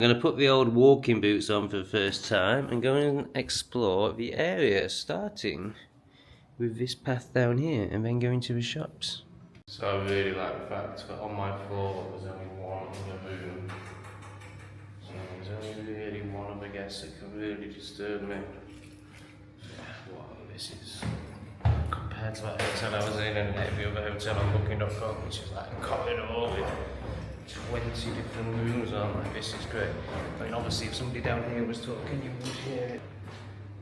I'm going to put the old walking boots on for the first time and go and explore the area, starting with this path down here and then going to the shops. So I really like the fact that on my floor there's only one other room. So there's only really one other guest that can really disturb me. Wow, this is compared to that hotel I was in and every other hotel on booking.com, which is like a corridor with 20 different rooms on. Like, this is great. I mean, obviously, if somebody down here was talking, you would hear it.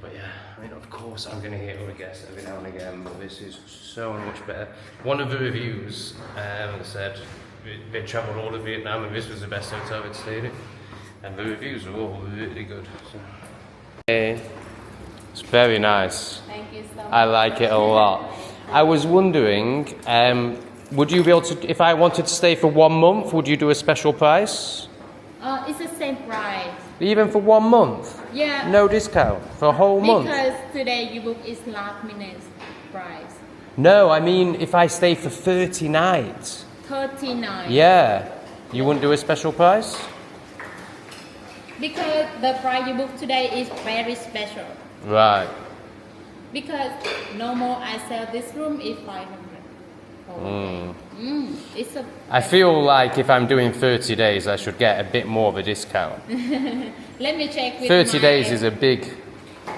But yeah, I mean, of course, I'm going to hear other guests every now and again, but this is so much better. One of the reviews said they travelled all of Vietnam and this was the best hotel they'd stayed in. And the reviews were all really good. So. It's very nice. Thank you so much. I like it a lot. I was wondering, would you be able to, if I wanted to stay for 1 month, would you do a special price? It's the same price. Even for 1 month? Yeah. No discount for a whole month? Because today you book is last minute price. No, I mean if I stay for 30 nights. 30 nights. Yeah. You wouldn't do a special price? Because the price you book today is very special. Right. Because normal I sell this room is 500. It's a. I feel like if I'm doing 30 days, I should get a bit more of a discount. Let me check with 30 days is a big...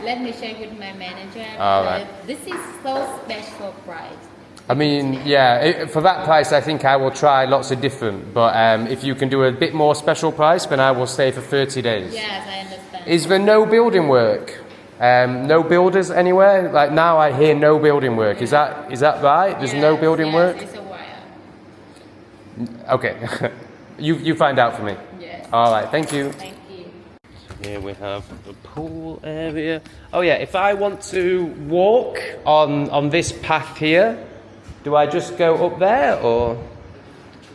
Let me check with my manager. All right. This is so special price. I mean, yeah, for that price, I think I will try lots of different. But if you can do a bit more special price, then I will stay for 30 days. Yes, I understand. Is there no building work? No builders anywhere? Like now I hear no building work. Is that right? There's no building work? Yes, it's a while. Okay. you find out for me. Yes. All right, thank you. Thank you. Here we have the pool area. Oh yeah, if I want to walk on this path here, do I just go up there or?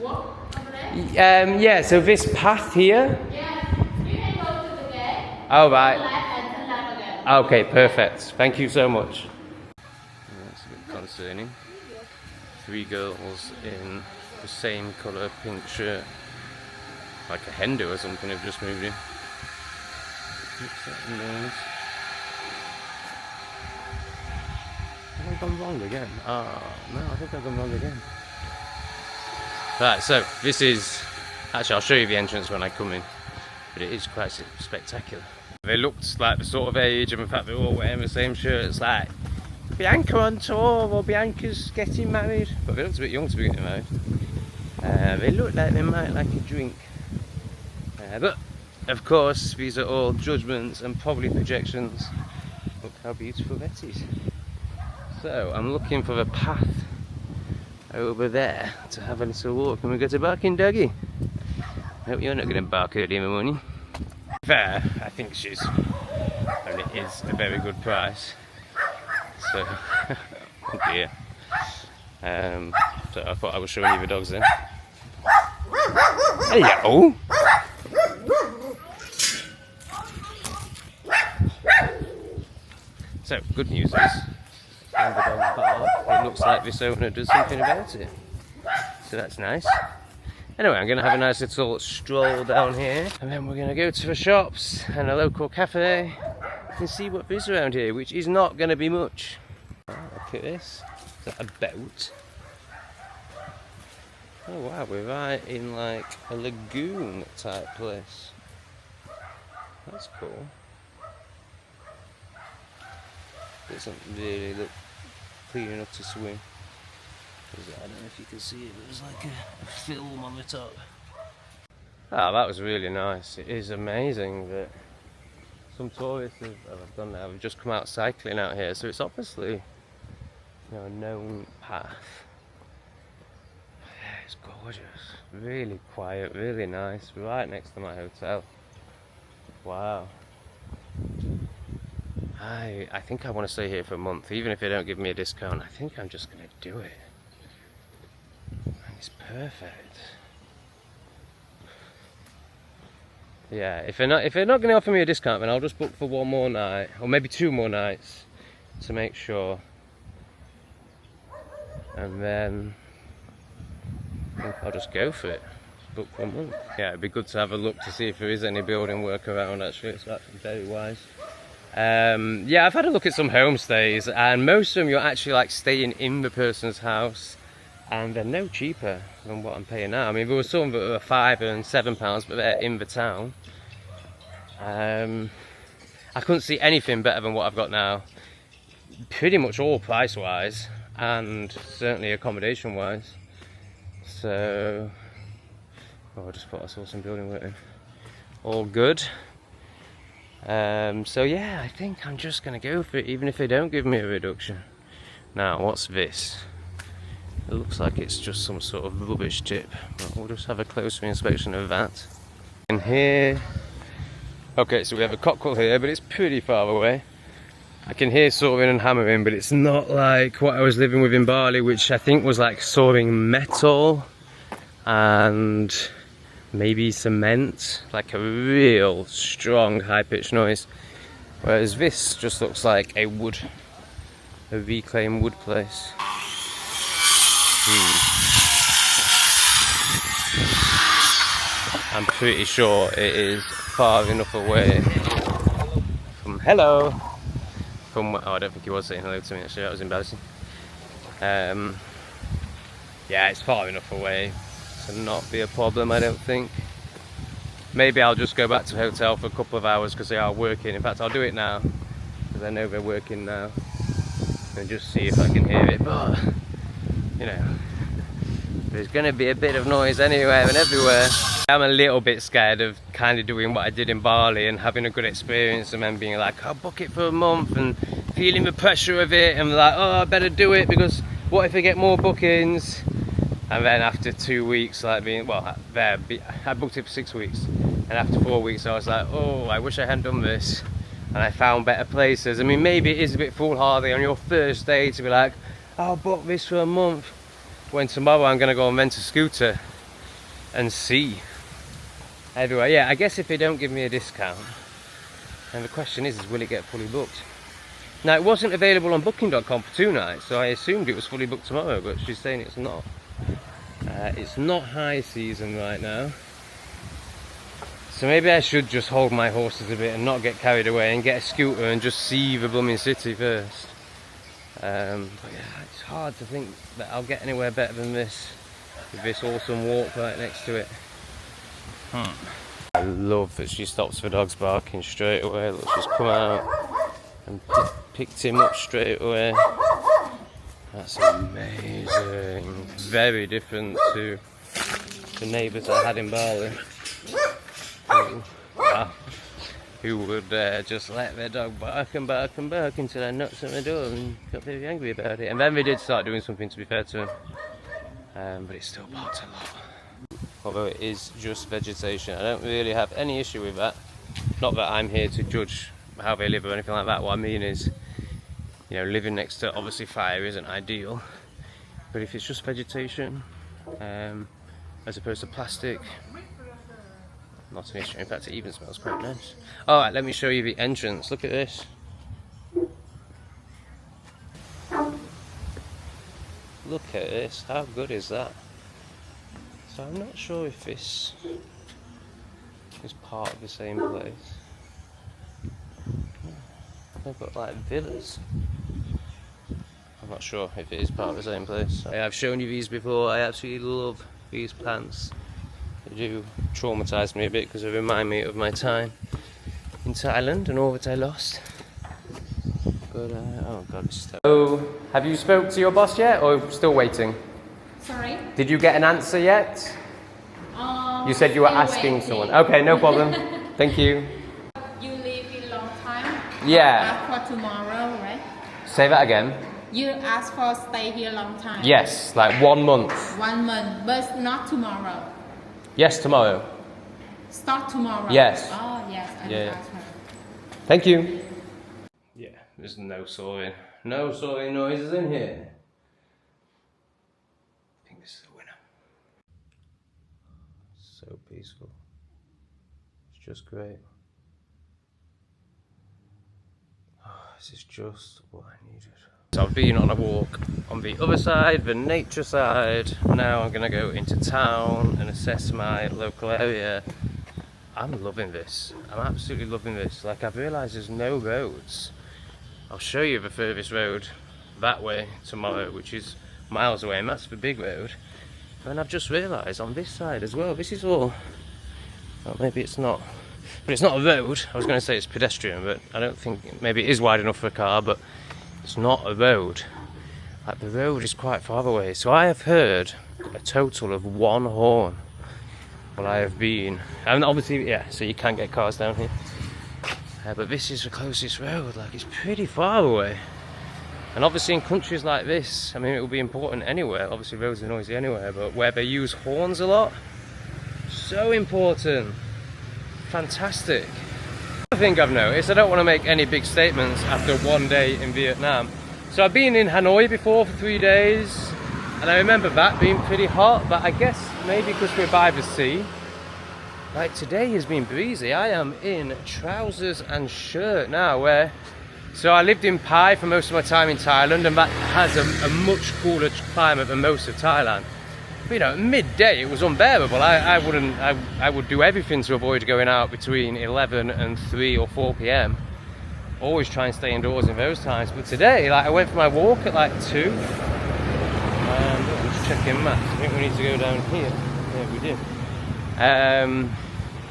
Walk over there? Yeah, so this path here. Yes, you can go to the gate. Oh right. Left and turn left again. Okay, perfect. Thank you so much. That's a bit concerning. 3 girls in the same colour pink shirt, like a Hindu or something, have just moved in. Have I gone wrong again? Oh, no, I think I've gone wrong again. Right, so this is... Actually, I'll show you the entrance when I come in, but it is quite spectacular. They looked like the sort of age, and in fact they're all wearing the same shirts, like Bianca on tour or Bianca's getting married. But they looked a bit young to be getting married. They look like they might like a drink. But, of course, these are all judgments and probably projections. Look how beautiful that is. So, I'm looking for a path over there to have a little walk, and we go to barking doggy. I hope you're not going to bark early in the morning. Fair, I think she's, and it is a very good price. So, oh dear. So I thought I was showing you the dogs then. Hello! So, good news is, when the dogs bark, it looks like this owner does something about it. So that's nice. Anyway, I'm going to have a nice little stroll down here, and then we're going to go to the shops and a local cafe and see what there is around here, which is not going to be much. Oh, look at this. Is that a boat? Oh wow, we're right in like a lagoon type place. That's cool. Doesn't really look clean enough to swim. I don't know if you can see it, there's like a film on the top. Ah, that was really nice. It is amazing that some tourists have just come out cycling out here, so it's obviously, you know, a known path. Yeah, it's gorgeous, really quiet, really nice, right next to my hotel. Wow. I think I want to stay here for a month, even if they don't give me a discount. I think I'm just going to do it. It's perfect. Yeah, if they're not going to offer me a discount, then I'll just book for 1 more night, or maybe 2 more nights, to make sure. And then I think I'll just go for it. booked for a month. Yeah, it'd be good to have a look to see if there is any building work around actually, so that's very wise. Yeah, I've had a look at some homestays, and most of them you're actually like staying in the person's house, and they're no cheaper than what I'm paying now. I mean, there were some that were £5 and £7, but they're in the town. I couldn't see anything better than what I've got now. Pretty much all price-wise, and certainly accommodation-wise. So, oh, I just thought I saw some building work in. All good. So yeah, I think I'm just gonna go for it, even if they don't give me a reduction. Now, what's this? It looks like it's just some sort of rubbish tip, but we'll just have a closer inspection of that. In here, okay, so we have a cockle here, but it's pretty far away. I can hear sawing and hammering, but it's not like what I was living with in Bali, which I think was like sawing metal and maybe cement, like a real strong high-pitched noise. Whereas this just looks like a reclaimed wood place. I'm pretty sure it is far enough away from oh, I don't think he was saying hello to me actually, that was embarrassing. Yeah, it's far enough away to not be a problem, I don't think. Maybe I'll just go back to the hotel for a couple of hours because they are working. In fact, I'll do it now because I know they're working now, and just see if I can hear it. But you know, there's going to be a bit of noise anywhere and everywhere. I'm a little bit scared of kind of doing what I did in Bali and having a good experience, and then being like, I'll book it for a month, and feeling the pressure of it, and like, oh, I better do it because what if I get more bookings? And then after 2 weeks, like being, well, I booked it for 6 weeks, and after 4 weeks I was like, oh, I wish I hadn't done this, and I found better places. I mean, maybe it is a bit foolhardy on your first day to be like, I'll book this for a month, when tomorrow I'm going to go and rent a scooter and see everywhere. Yeah, I guess if they don't give me a discount, and the question is will it get fully booked? Now, it wasn't available on booking.com for 2 nights, so I assumed it was fully booked tomorrow, but she's saying it's not. It's not high season right now, so maybe I should just hold my horses a bit and not get carried away and get a scooter and just see the blooming city first. But yeah, it's hard to think that I'll get anywhere better than this, with this awesome walk right next to it. I love that she stops for dogs barking straight away. Look, she's come out and picked him up straight away. That's amazing. Very different to the neighbours I had in Bali, who would just let their dog bark and bark and bark until I knocked on the door and got very angry about it. And then they did start doing something, to be fair to them, but it still barks a lot. Although it is just vegetation, I don't really have any issue with that. Not that I'm here to judge how they live or anything like that. What I mean is, you know, living next to obviously fire isn't ideal, but if it's just vegetation as opposed to plastic, not an issue. In fact, it even smells quite nice. Alright, let me show you the entrance. Look at this. Look at this, how good is that? So I'm not sure if this is part of the same place. They've got like villas. I'm not sure if it is part of the same place. I've shown you these before. I absolutely love these plants. They do traumatise me a bit because they remind me of my time in Thailand and all that I lost. But oh god, it's so. Have you spoke to your boss yet, or still waiting? Sorry? Did you get an answer yet? You said you were asking someone. Okay, no problem. Thank you. You leave in long time? Yeah. Ask for tomorrow, right? Say that again. You ask for stay here long time? Yes, like 1 month. 1 month, but not tomorrow. Yes, tomorrow. Start tomorrow? Yes. Oh, yes, I will ask her. Thank you. Yeah, there's no sawing noises in here. I think this is the winner. So peaceful. It's just great. Oh, this is just what I needed. So I've been on a walk on the other side, the nature side. Now I'm gonna go into town and assess my local area. I'm loving this. I'm absolutely loving this. Like, I've realised there's no roads. I'll show you the furthest road that way tomorrow, which is miles away, and that's the big road. And I've just realised on this side as well, this is all, well, maybe it's not, but it's not a road. I was going to say it's pedestrian, but I don't think, maybe it is wide enough for a car, but it's not a road. Like, the road is quite far away. So I have heard a total of 1 horn while I have been, and obviously, yeah, so you can get cars down here. But this is the closest road, like, it's pretty far away. And obviously in countries like this, I mean, it will be important anywhere. Obviously roads are noisy anywhere, but where they use horns a lot, so important. Fantastic. Another thing I've noticed, I don't want to make any big statements after 1 day in Vietnam. So I've been in Hanoi before for 3 days, and I remember that being pretty hot, but I guess maybe because we're by the sea. Like, today has been breezy. I am in trousers and shirt now, so I lived in Pai for most of my time in Thailand, and that has a much cooler climate than most of Thailand. But, you know, at midday it was unbearable. I would do everything to avoid going out between 11 and 3 or 4 p.m. Always try and stay indoors in those times. But today, like, I went for my walk at like 2. I'm just checking maps. I think we need to go down here. Yeah, we do.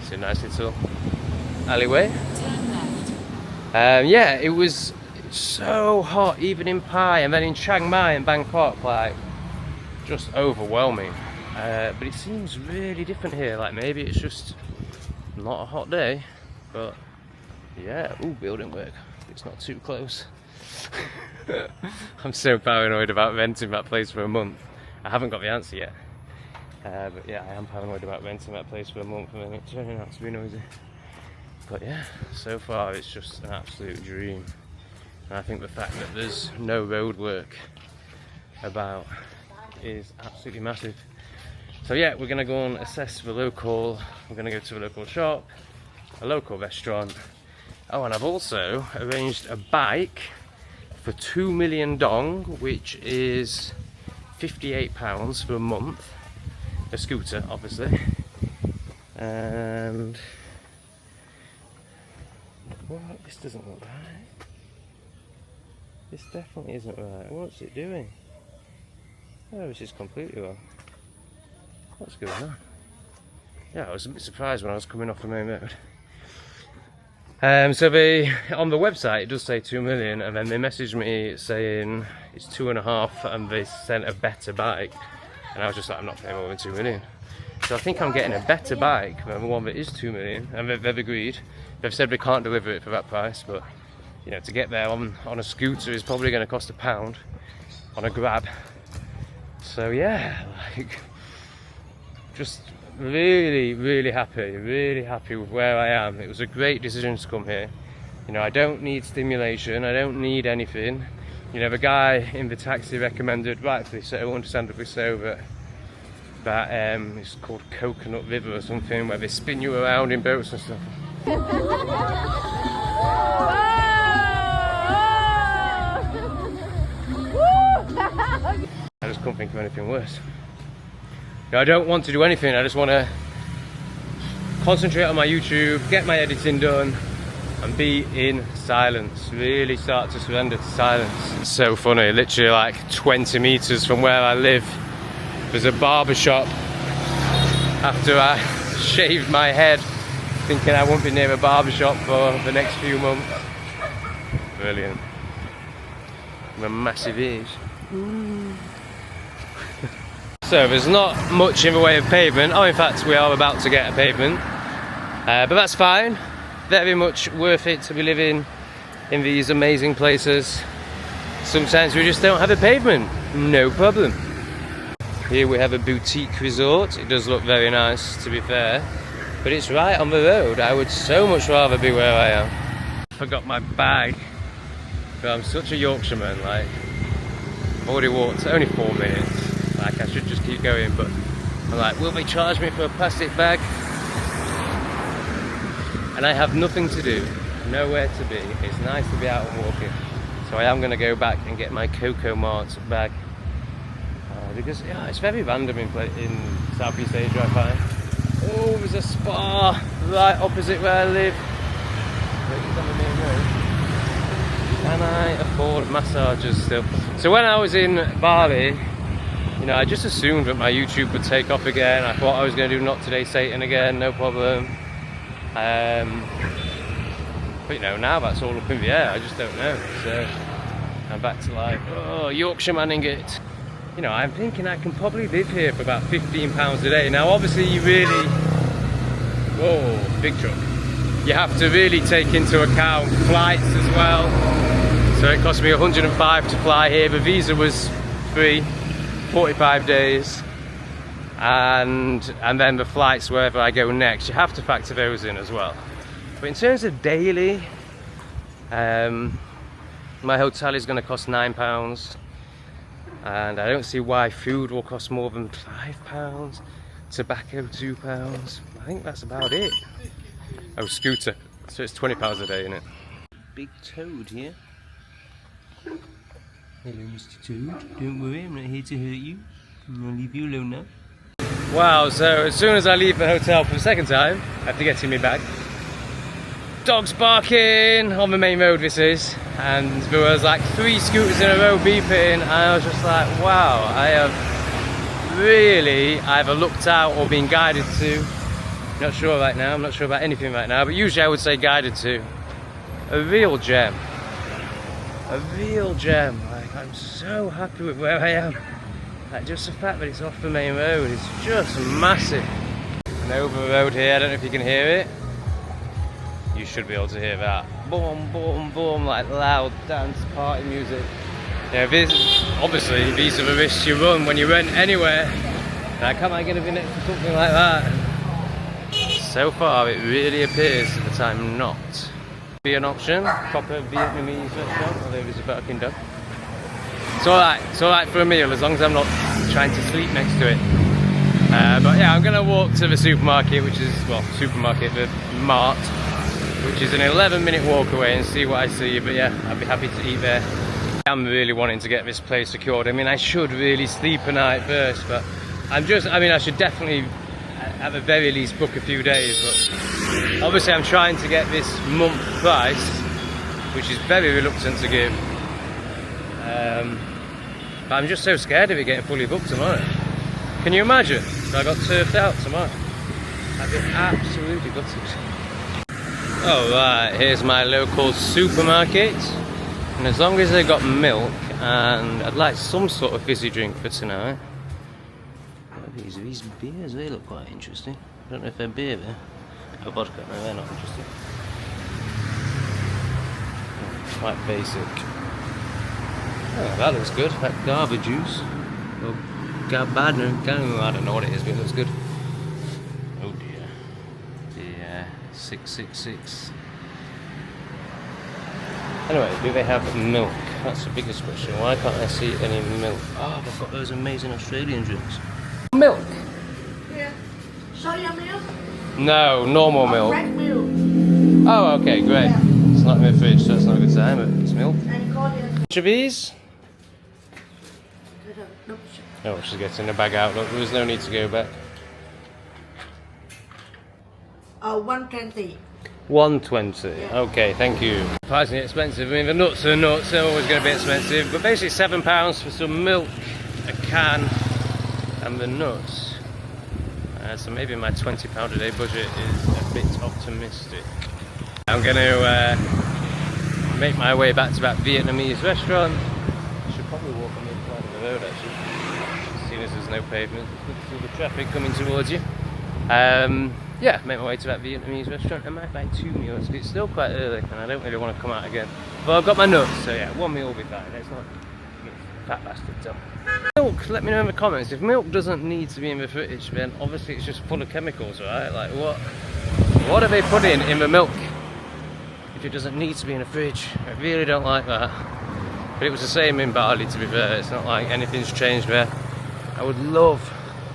It's a nice little alleyway. Yeah, it was so hot even in Pai, and then in Chiang Mai and Bangkok, like, just overwhelming. But it seems really different here. Like, maybe it's just not a hot day, but yeah. Ooh, building work. It's not too close. I'm so paranoid about renting that place for a month. I haven't got the answer yet. But yeah, I am paranoid about renting that place for a month and then it turning out to be noisy. But yeah, so far it's just an absolute dream. And I think the fact that there's no road work about is absolutely massive. So yeah, we're gonna go and assess the local, we're gonna go to a local shop, a local restaurant. Oh, and I've also arranged a bike for 2 million dong, which is £58 for a month. A scooter, obviously. And what? This doesn't look right. This definitely isn't right. What's it doing? Oh, this is completely wrong. What's going on? Yeah, I was a bit surprised when I was coming off the main road. So on the website it does say 2 million, and then they messaged me saying it's 2.5, and they sent a better bike. And I was just like, I'm not paying more than 2 million. So I think I'm getting a better bike than the one that is 2 million, and they've agreed. They've said they can't deliver it for that price, but you know, to get there on a scooter is probably going to cost £1 on a Grab. So yeah, like, just really happy with where I am. It was a great decision to come here. You know, I don't need stimulation, I don't need anything. You know, the guy in the taxi recommended, rightfully so, understandably so, that it's called Coconut River or something, where they spin you around in boats and stuff. I just couldn't think of anything worse. I don't want to do anything, I just want to concentrate on my YouTube, get my editing done, and be in silence. Really start to surrender to silence. It's so funny, literally like 20 meters from where I live, there's a barber shop. After I shaved my head, thinking I won't be near a barber shop for the next few months. Brilliant. I'm a massive age. So there's not much in the way of pavement. Oh, in fact, we are about to get a pavement. But that's fine. Very much worth it to be living in these amazing places. Sometimes we just don't have a pavement. No problem. Here we have a boutique resort. It does look very nice, to be fair. But it's right on the road. I would so much rather be where I am. I forgot my bag. But I'm such a Yorkshireman, like, I've already walked only 4 minutes. Like, I should just keep going, but I'm like, will they charge me for a plastic bag? And I have nothing to do, nowhere to be. It's nice to be out and walking. So So I am going to go back and get my Coco Mart bag. Because yeah, it's very random in Southeast Asia, I find. Oh, there's a spa right opposite where I live. It's on the main road. Can I afford massages still? So when I was in Bali, you know, I just assumed that my YouTube would take off again. I thought I was going to do Not Today Satan again, no problem. But you know, now that's all up in the air. I just don't know. So I'm back to like, oh, Yorkshire manning it. You know, I'm thinking I can probably live here for about £15 a day. Now, obviously, you really, whoa, big truck. You have to really take into account flights as well. So it cost me 105 to fly here. The visa was free, 45 days, and then the flights wherever I go next. You have to factor those in as well. But in terms of daily, my hotel is going to cost £9. And I don't see why food will cost more than £5, tobacco £2. I think that's about it. Oh, scooter. So it's £20 a day, isn't it? Big toad here. Hello, Mr. Toad. Don't worry, I'm not here to hurt you. I'll leave you alone now. Wow, so as soon as I leave the hotel for the second time, after getting me back, dogs barking on the main road this is, and there was like 3 scooters in a row beeping, and I was just like, wow, I have really either looked out or been guided to. Not sure right now, I'm not sure about anything right now, but usually I would say guided to. A real gem. A real gem. Like, I'm so happy with where I am. Like, just the fact that it's off the main road is just massive. And over the road here, I don't know if you can hear it. You should be able to hear that. Boom, boom, boom, like loud dance party music. Yeah, obviously these are the risks you run when you rent anywhere. Like, am I going to be next to something like that? So far, it really appears that I'm not. Be an option, proper Vietnamese restaurant, although there's a Burger King. It's alright for a meal as long as I'm not trying to sleep next to it. But yeah, I'm going to walk to the supermarket, which is, well, the mart, which is an 11-minute walk away, and see what I see. But yeah, I'd be happy to eat there. I'm really wanting to get this place secured. I mean, I should really sleep a night first, but I should definitely at the very least book a few days, but obviously I'm trying to get this month price, which is very reluctant to give. But I'm just so scared of it getting fully booked tomorrow. Can you imagine if I got turfed out tomorrow? I'd be absolutely gutted. Alright, here's my local supermarket, and as long as they've got milk, and I'd like some sort of fizzy drink for tonight. These beers, they look quite interesting. I don't know if they're beer there. Oh, vodka, no, they're not interesting. Quite basic. Oh, that looks good. That Gaba juice. Or Gabadno, I don't know what it is, but it looks good. Oh dear. Yeah, 666. Anyway, do they have milk? That's the biggest question. Why can't I see any milk? Oh, they've got those amazing Australian drinks. Milk? Yeah. Soya milk? No, normal milk. Red milk. Oh, okay, great. Yeah. It's not in the fridge, so it's not a good time, but it's milk. And Which of these? Oh, she's getting the bag out. Look, there was no need to go back. 120. 120. Yeah. Okay, thank you. Surprisingly expensive. I mean, the nuts are nuts. They're always going to be expensive. But basically £7 for some milk, a can, and the nuts. So maybe my £20 a day budget is a bit optimistic. I'm going to make my way back to that Vietnamese restaurant. I should probably walk on the other side of the road actually, seeing as there's no pavement. Good to see the traffic coming towards you. Yeah, make my way to that Vietnamese restaurant. I might buy 2 meals, but it's still quite early and I don't really want to come out again. But I've got my nuts, so yeah, 1 meal will be fine. It's not fat bastard so. Milk, let me know in the comments. If milk doesn't need to be in the fridge, then obviously it's just full of chemicals, right? Like what are they putting in the milk if it doesn't need to be in a fridge? I really don't like that. But it was the same in Bali, to be fair. It's not like anything's changed there. I would love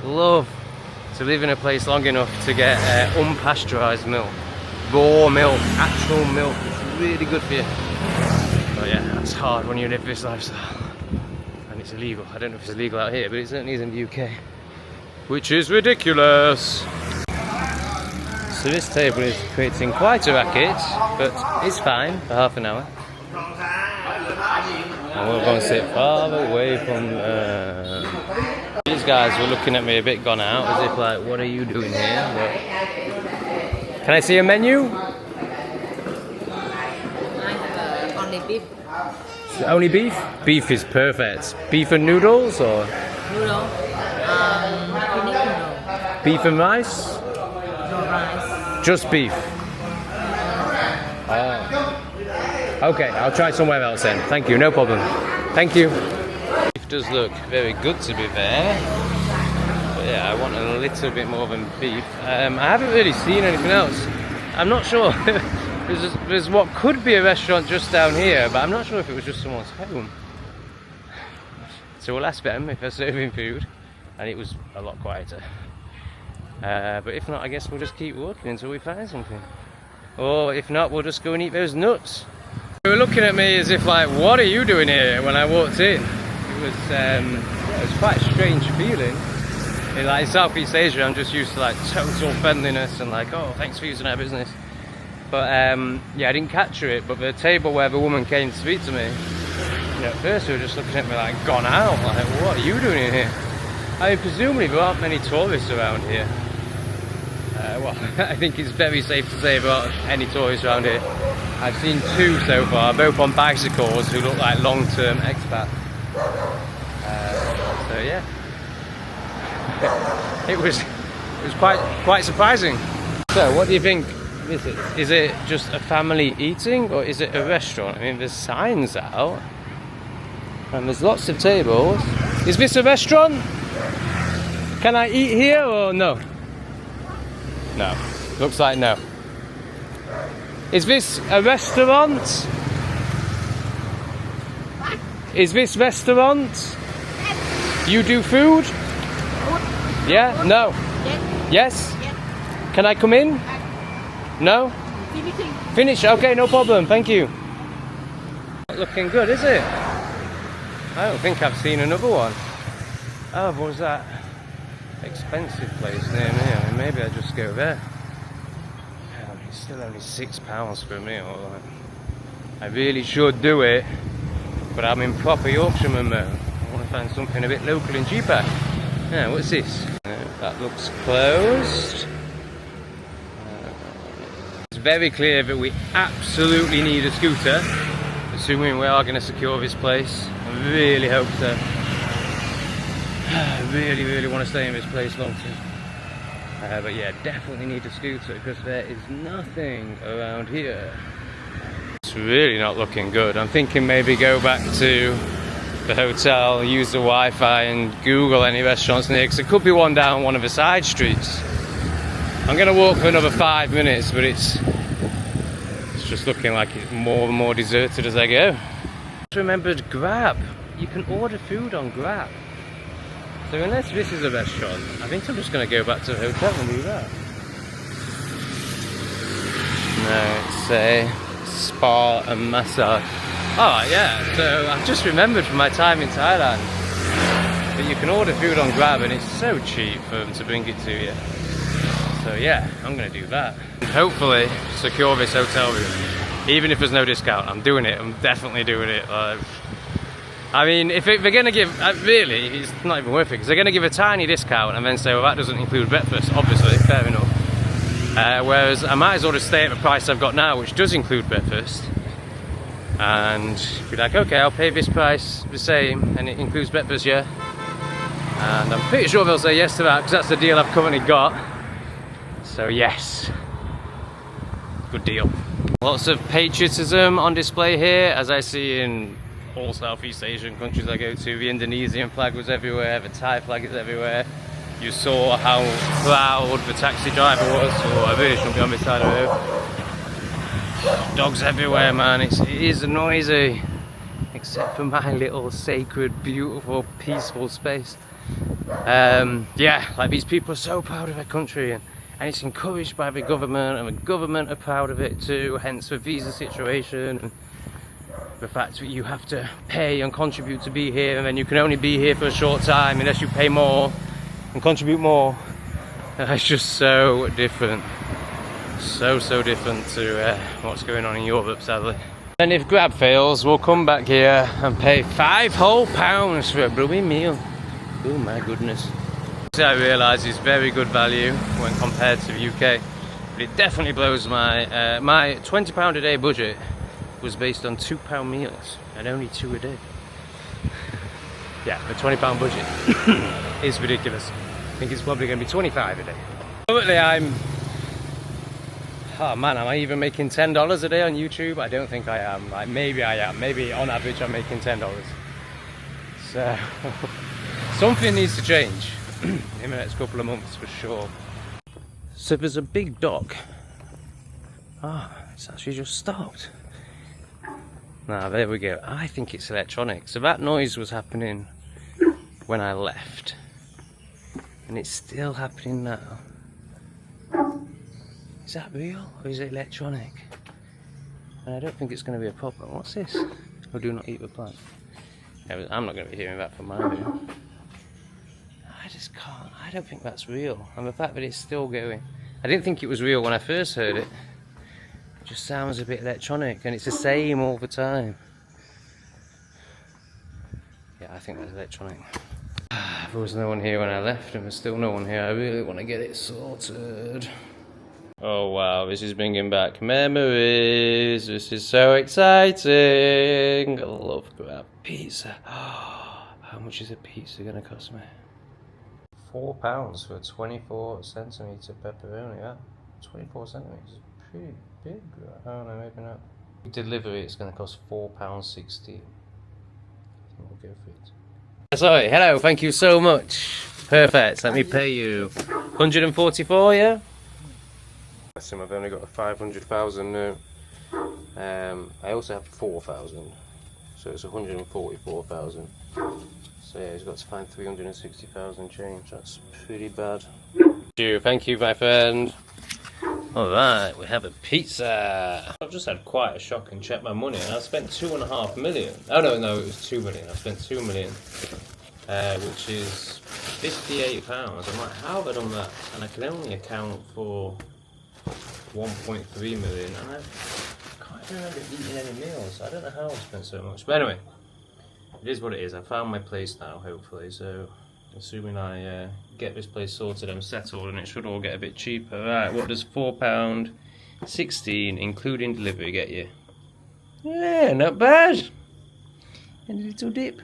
to live in a place long enough to get unpasteurised milk, raw milk, actual milk. It's really good for you. But yeah, that's hard when you live this lifestyle. And it's illegal. I don't know if it's illegal out here, but it certainly is in the UK. Which is ridiculous. So this table is creating quite a racket, but it's fine for half an hour. And we'll go and sit far away from... These guys were looking at me a bit gone out, as if like, what are you doing here? But... Can I see a menu? I have only beef. Only beef? Beef is perfect. Beef and noodles or? Noodle. Picnic noodle. Beef and rice? No rice. Just beef. Oh. Okay, I'll try somewhere else then. Thank you, no problem. Thank you. Beef does look very good to be fair. But yeah, I want a little bit more than beef. I haven't really seen anything else. I'm not sure. There's what could be a restaurant just down here, but I'm not sure if it was just someone's home. So we'll ask them if they're serving food, and it was a lot quieter. But if not, I guess we'll just keep walking until we find something. Or if not, we'll just go and eat those nuts. They were looking at me as if like, what are you doing here when I walked in? It was quite a strange feeling. In like Southeast Asia, I'm just used to like total friendliness and like, oh, thanks for using our business. But yeah, I didn't capture it, but the table where the woman came to speak to me, you know, at first they were just looking at me like, gone out, like, what are you doing in here? I mean, presumably there aren't many tourists around here. Well, I think it's very safe to say there aren't any tourists around here. I've seen two so far, both on bicycles, who look like long-term expats. So yeah, it was quite surprising. So, what do you think? Is it just a family eating, or is it a restaurant? I mean, there's signs out, and there's lots of tables. Is this a restaurant? Can I eat here or no? No. Looks like no. Is this a restaurant? Is this restaurant? You do food? Yeah? No? Yes? Can I come in? No? Finish? Okay, no problem, thank you. Not looking good, is it? I don't think I've seen another one. Oh, what was that expensive place near me? I mean, maybe I just go there. I mean, it's still only £6 for a meal. Like, I really should do it, but I'm in proper Yorkshireman mode. I want to find something a bit local and cheaper. Yeah, what's this? That looks closed. It's very clear that we absolutely need a scooter, assuming we are going to secure this place. I really hope so. I really want to stay in this place long term. But yeah, definitely need a scooter because there is nothing around here. It's really not looking good. I'm thinking maybe go back to the hotel, use the Wi-Fi and Google any restaurants near, because there could be one down one of the side streets. I'm going to walk for another 5 minutes, but it's just looking like it's more and more deserted as I go. I remembered Grab. You can order food on Grab. So unless this is a restaurant, I think I'm just going to go back to the hotel and do that. No, it's a spa and massage. Oh yeah, so I've just remembered from my time in Thailand that you can order food on Grab and it's so cheap for them to bring it to you. So yeah, I'm going to do that. And hopefully secure this hotel room. Even if there's no discount, I'm doing it. I'm definitely doing it. I mean, if they're going to give, really, it's not even worth it, because they're going to give a tiny discount and then say, well, that doesn't include breakfast, obviously, fair enough. Whereas I might as well just stay at the price I've got now, which does include breakfast, and be like, okay, I'll pay this price the same, and it includes breakfast, yeah? And I'm pretty sure they'll say yes to that, because that's the deal I've currently got. So yes, good deal. Lots of patriotism on display here, as I see in all Southeast Asian countries I go to. The Indonesian flag was everywhere, the Thai flag is everywhere. You saw how proud the taxi driver was. Oh, I really shouldn't be on this side of the road. Dogs everywhere, man. It is noisy, except for my little sacred, beautiful, peaceful space. Yeah, like these people are so proud of their country, and it's encouraged by the government, and the government are proud of it too, hence the visa situation. the fact that you have to pay and contribute to be here, and then you can only be here for a short time unless you pay more and contribute more. It's just so different. So different to what's going on in Europe, sadly. And if Grab fails, we'll come back here and pay £5 whole for a blooming meal. Oh my goodness. So I realise it's very good value when compared to the UK, but it definitely blows my my £20 a day budget was based on £2 meals and only 2 a day. Yeah, the £20 budget is ridiculous. I think it's probably going to be 25 a day. Currently I'm... Oh man, am I even making $10 a day on YouTube? I don't think I am. Like, maybe I am. Maybe on average I'm making $10. So something needs to change in the next couple of months for sure. So there's a big dock. Ah, it's actually just stopped. Now there we go. I think it's electronic. So that noise was happening when I left, and it's still happening now. Is that real or is it electronic? And I don't think it's going to be a problem. What's this? Oh, do not eat the plant. Yeah, I'm not going to be hearing that from my room. I just can't. I don't think that's real. And the fact that it's still going. I didn't think it was real when I first heard it. It just sounds a bit electronic, and it's the same all the time. Yeah, I think that's electronic. There was no one here when I left, and there's still no one here. I really want to get it sorted. Oh wow, this is bringing back memories. This is so exciting. I love Grab pizza. How much is a pizza gonna cost me? £4 for a 24cm pepperoni. Yeah, 24 centimeters is pretty big. I don't know, maybe not. Delivery, it's gonna cost £4.16. We'll go for it. Sorry, hello, thank you so much. Perfect, let me pay you 144, yeah? I've only got a 500,000 now. I also have 4,000, so it's 144,000. So yeah, he's got to find 360,000 change. That's pretty bad. Thank you, my friend. Alright, we have a pizza. I've just had quite a shock and checked my money, and I spent 2.5 million. Oh no, it was 2 million. I spent 2 million, which is £58. I'm like, how have I done that? And I can only account for 1.3 million, and I can't remember eating any meals. I don't know how I spent so much. But anyway, it is what it is. I found my place now, hopefully. So, assuming I get this place sorted and settled, and it should all get a bit cheaper. Right, what does £4.16, including delivery, get you? Yeah, not bad. And a little dip.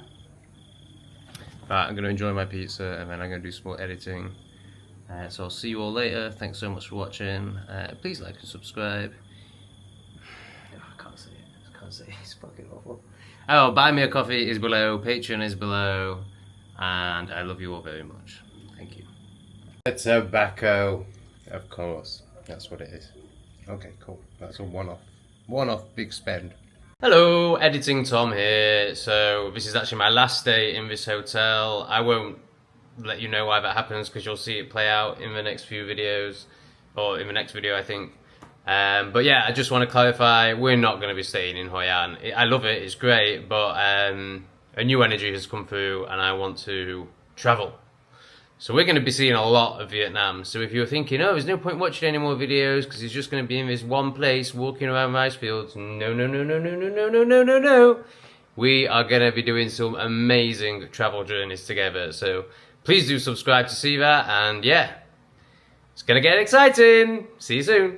Right, I'm going to enjoy my pizza, and then I'm going to do some more editing. So I'll see you all later. Thanks so much for watching. Please like and subscribe. Oh, I can't say it. I can't say it. It's fucking awful. Oh, buy me a coffee is below. Patreon is below. And I love you all very much. Thank you. Tobacco, of course. That's what it is. Okay, cool. That's a one-off big spend. Hello, Editing Tom here. So this is actually my last day in this hotel. I won't let you know why that happens, because you'll see it play out in the next few videos, or in the next video I think. But yeah, I just want to clarify, we're not going to be staying in Hoi An. I love it, it's great, but a new energy has come through and I want to travel. So we're going to be seeing a lot of Vietnam. So if you're thinking, oh, there's no point watching any more videos because it's just going to be in this one place walking around rice fields, no. We are going to be doing some amazing travel journeys together. So please do subscribe to see that, and yeah, it's gonna get exciting. See you soon.